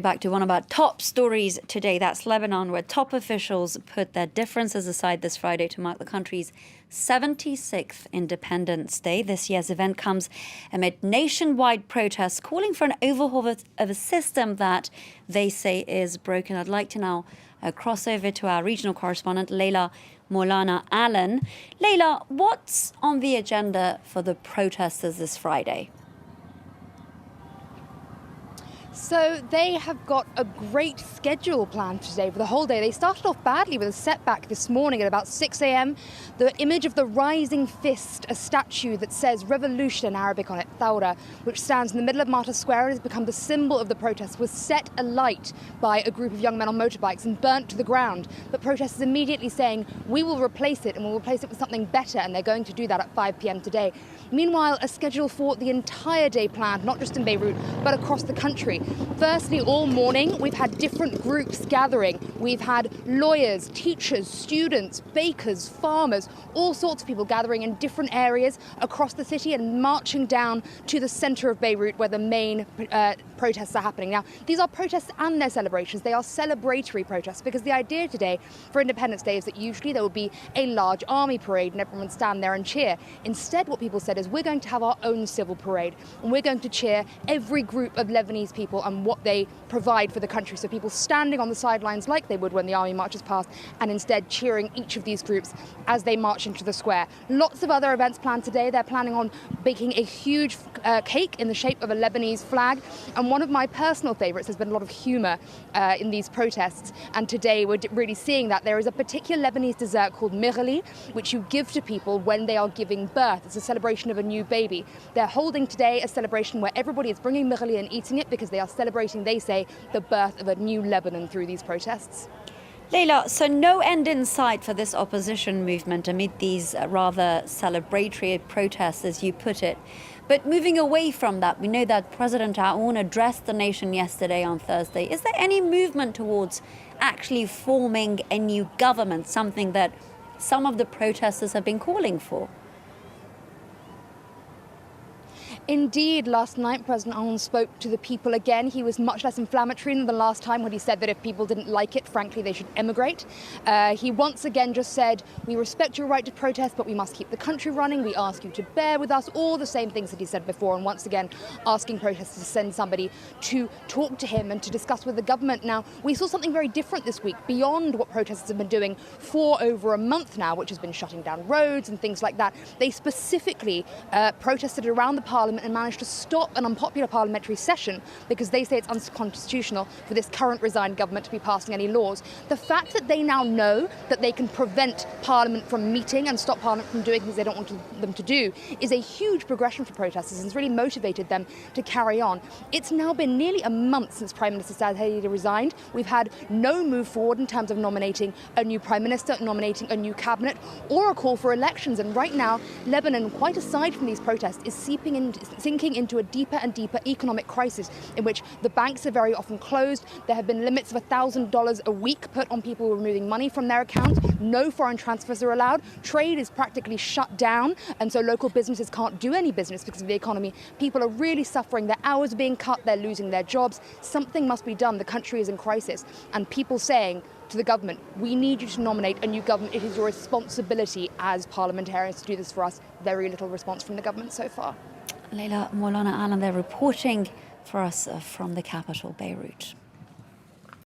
back to one of our top stories today. That's Lebanon, where top officials put their differences aside this Friday to mark the country's 76th Independence Day. This year's event comes amid nationwide protests calling for an overhaul of a system that they say is broken. I'd like to now cross over to our regional correspondent, Molana-Allen. Leila, what's on the agenda for the protesters this Friday? So they have got a great schedule planned today for the whole day. They started off badly with a setback this morning at about 6 a.m. The image of the rising fist, a statue that says revolution in Arabic on it, Thawra, which stands in the middle of Martyr Square and has become the symbol of the protest, was set alight by a group of young men on motorbikes and burnt to the ground. But protesters immediately saying, we will replace it and we'll replace it with something better, and they're going to do that at 5 p.m. today. Meanwhile, a schedule for the entire day planned, not just in Beirut, but across the country. Firstly, all morning, we've had different groups gathering. We've had lawyers, teachers, students, bakers, farmers, all sorts of people gathering in different areas across the city and marching down to the center of Beirut where the main protests are happening. Now, these are protests and their celebrations. They are celebratory protests because the idea today for Independence Day is that usually there would be a large army parade and everyone would stand there and cheer. Instead, what people said is we're going to have our own civil parade and we're going to cheer every group of Lebanese people and what they provide for the country. So people standing on the sidelines like they would when the army marches past, and instead cheering each of these groups as they march into the square. Lots of other events planned today. They're planning on baking a huge cake in the shape of a Lebanese flag. And one of my personal favorites, there's been a lot of humor in these protests. And today we're really seeing that. There is a particular Lebanese dessert called mirli, which you give to people when they are giving birth. It's a celebration of a new baby. They're holding today a celebration where everybody is bringing mirli and eating it because they are celebrating, they say, the birth of a new Lebanon through these protests. Leila, so no end in sight for this opposition movement amid these rather celebratory protests, as you put it. But moving away from that, we know that President Aoun addressed the nation yesterday on Thursday. Is there any movement towards actually forming a new government, something that some of the protesters have been calling for? Indeed, last night President Aoun spoke to the people again. He was much less inflammatory than the last time when he said that if people didn't like it, frankly, they should emigrate. He once again just said, we respect your right to protest, but we must keep the country running. We ask you to bear with us, all the same things that he said before. And once again, asking protesters to send somebody to talk to him and to discuss with the government. Now, we saw something very different this week beyond what protesters have been doing for over a month now, which has been shutting down roads and things like that. They specifically protested around the parliament and managed to stop an unpopular parliamentary session because they say it's unconstitutional for this current resigned government to be passing any laws. The fact that they now know that they can prevent Parliament from meeting and stop Parliament from doing things they don't want them to do is a huge progression for protesters and has really motivated them to carry on. It's now been nearly a month since Prime Minister Saad Hariri resigned. We've had no move forward in terms of nominating a new Prime Minister, nominating a new cabinet, or a call for elections. And right now, Lebanon, quite aside from these protests, is sinking into a deeper and deeper economic crisis in which the banks are very often closed. There have been limits of $1,000 a week put on people removing money from their accounts. No foreign transfers are allowed. Trade is practically shut down, and so local businesses can't do any business because of the economy. People are really suffering. Their hours are being cut. They're losing their jobs. Something must be done. The country is in crisis. And people saying to the government, we need you to nominate a new government. It is your responsibility as parliamentarians to do this for us. Very little response from the government so far. Leila, Molana-Allen, they're reporting for us from the capital, Beirut.